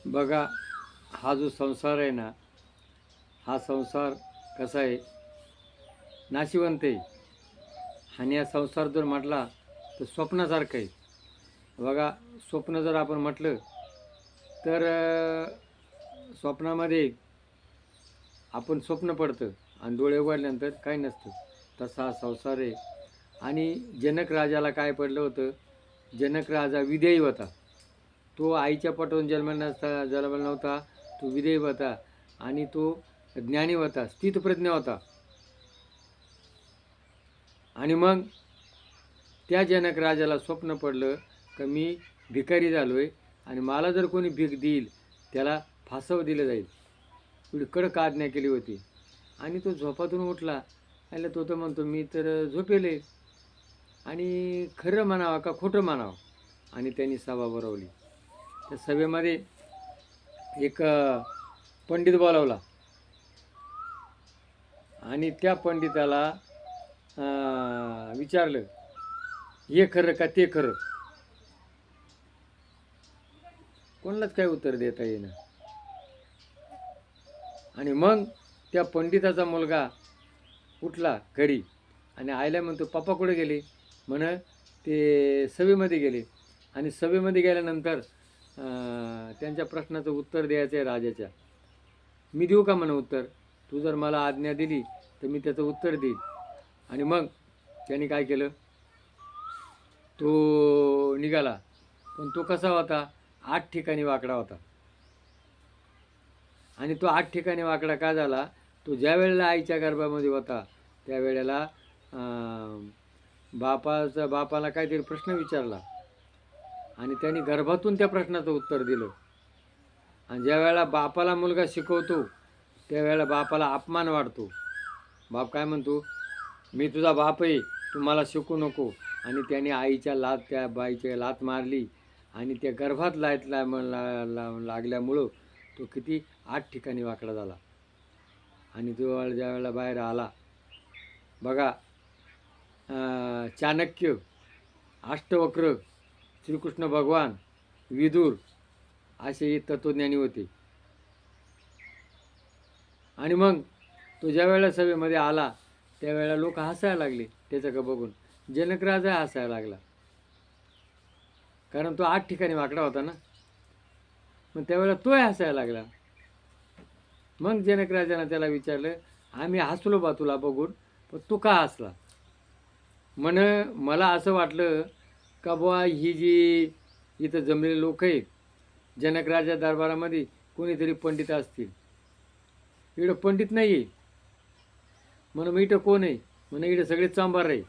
बघा, हा जो संसार आहे ना, हा संसार कसा आहे, नाशिवंत आहे. आणि हा संसार जर म्हटला तर स्वप्नासारखं आहे. बघा, स्वप्न जर आपण म्हटलं तर स्वप्नामध्ये आपण स्वप्न पडतं आणि डोळे उघडल्यानंतर काही नसतं. तसा हा संसार आहे. आणि जनक राजाला काय पडलं होतं, जनक राजा विदेही होता. तो आईच्या पोटातून जन्मला नव्हता, तो विदेही होता आणि तो ज्ञानी होता, स्थितप्रज्ञ होता. आणि मग त्या जनक राजाला स्वप्न पडलं की मी भिकारी झालो आहे आणि मला जर कोणी भीक देईल त्याला फासव दिलं जाईल. एवढी कडक आज्ञा केली होती. आणि तो झोपातून उठला. आणि तो तर म्हणतो मी तर झोपेले आणि खरं म्हणावं का खोटं म्हणावं. आणि त्यांनी सभा भरवली. त्या सभेमध्ये एक पंडित बोलावला आणि त्या पंडिताला विचारलं, हे खरं का ते खरं. कोणालाच काय उत्तर देता येईना. आणि मग त्या पंडिताचा मुलगा उठला घरी आणि आईला म्हणतो पप्पा कुठे गेले. म्हण ते सभेमध्ये गेले. आणि सभेमध्ये गेल्यानंतर त्यांच्या प्रश्नाचं उत्तर द्यायचं आहे राजाच्या. मी देऊ का म्हणा उत्तर. तू जर मला आज्ञा दिली तर मी त्याचं उत्तर देईल. आणि मग त्यांनी काय केलं, तो निघाला. पण तो कसा होता, 8 ठिकाणी वाकडा होता. आणि तो 8 ठिकाणी वाकडा का झाला, तो ज्या वेळेला आईच्या गर्भामध्ये होता त्यावेळेला बापाला काहीतरी प्रश्न विचारला आणि त्यांनी गर्भातून त्या प्रश्नाचं उत्तर दिलं. आणि ज्या वेळेला बापाला मुलगा शिकवतो त्यावेळेला बापाला अपमान वाटतो. बाप काय म्हणतो, मी तुझा बाप आहे, तू मला शिकू नको. आणि त्याने आईच्या त्या बाईच्या लात मारली आणि त्या गर्भात लागल्यामुळं तो किती 8 ठिकाणी वाकडा झाला. आणि तो ज्या वेळेला बाहेर आला, बघा, चाणक्य, अष्टवक्र, श्रीकृष्ण भगवान, विदुर असे तत्वज्ञानी होते. आणि मग तो ज्या वेळेला सभेमध्ये आला त्यावेळेला लोक हसायला लागले त्याच्याकडे बघून. जनक राजा हसायला लागला, कारण तो 8 ठिकाणी वाकडा होता ना. मग त्यावेळेला तोही हसायला लागला. मग जनक राजानं त्याला विचारलं, आम्ही हसलो बा तुला बघून, पण तू का हसला. म्हण मला असं वाटलं का बुवा ही जी इथं जमलेले लोक आहेत जनक राजा दरबारामध्ये कोणीतरी पंडित असतील. इकडं पंडित नाही आहे. म्हणून इथं कोण आहे. म्हणून इकडे सगळे चांबार आहे.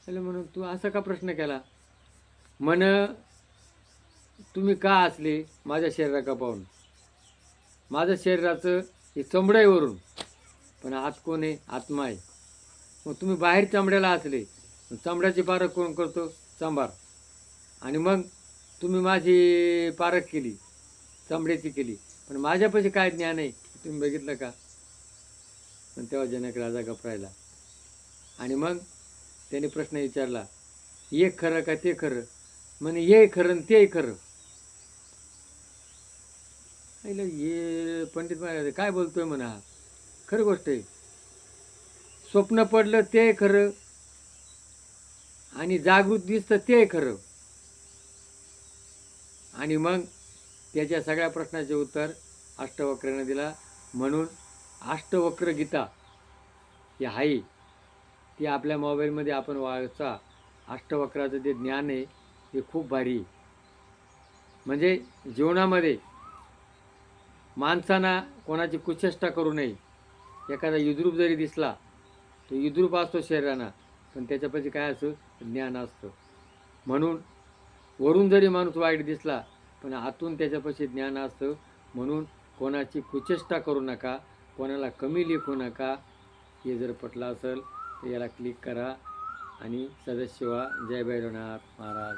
म्हणून तू असा का प्रश्न केला. म्हण तुम्ही का असले माझ्या शरीराका पाहून. माझ्या शरीराचं हे चमडं आहे वरून, पण आत कोण आहे, आत्मा आहे. मग तुम्ही बाहेर चामड्याला असले, चामड्याची पारख कोण करतो, चांबार. आणि मग तुम्ही माझी पारख केली, चामड्याची केली, पण माझ्यापाशी काय ज्ञान आहे तुम्ही बघितलं का. पण तेव्हा जनक राजा घबरायला. आणि मग त्याने प्रश्न विचारला, हे खरं का ते खरं. म्हणे हे खरं ते खरं. हे पंडित महाराज काय बोलतोय म्हणा, हा खरं गोष्ट आहे. स्वप्न पडलं ते खरं आणि जागृत दिसतं ते खरं. आणि मग त्याच्या सगळ्या प्रश्नाचे उत्तर अष्टवक्राने दिला. म्हणून अष्टवक्र गीता ही आहे ती आपल्या मोबाईलमध्ये आपण वाचा. अष्टवक्राचं जे ज्ञान आहे ते खूप भारी. म्हणजे जीवनामध्ये माणसांना कोणाची कुचेष्टा करू नये. एखादा युद्रूप जरी दिसला तो युद्रूप असतो शरीराना, पण त्याच्यापाशी काय असतं, ज्ञान असतं. म्हणून वरून जरी माणूस वाईट दिसला पण आतून त्याच्यापाशी ज्ञान असतं. म्हणून कोणाची कुचेष्टा करू नका, कोणाला कमी लेखू नका. हे जर पटलं असेल तर याला क्लिक करा आणि सदस्य व्हा. जय भैरवनाथ महाराज.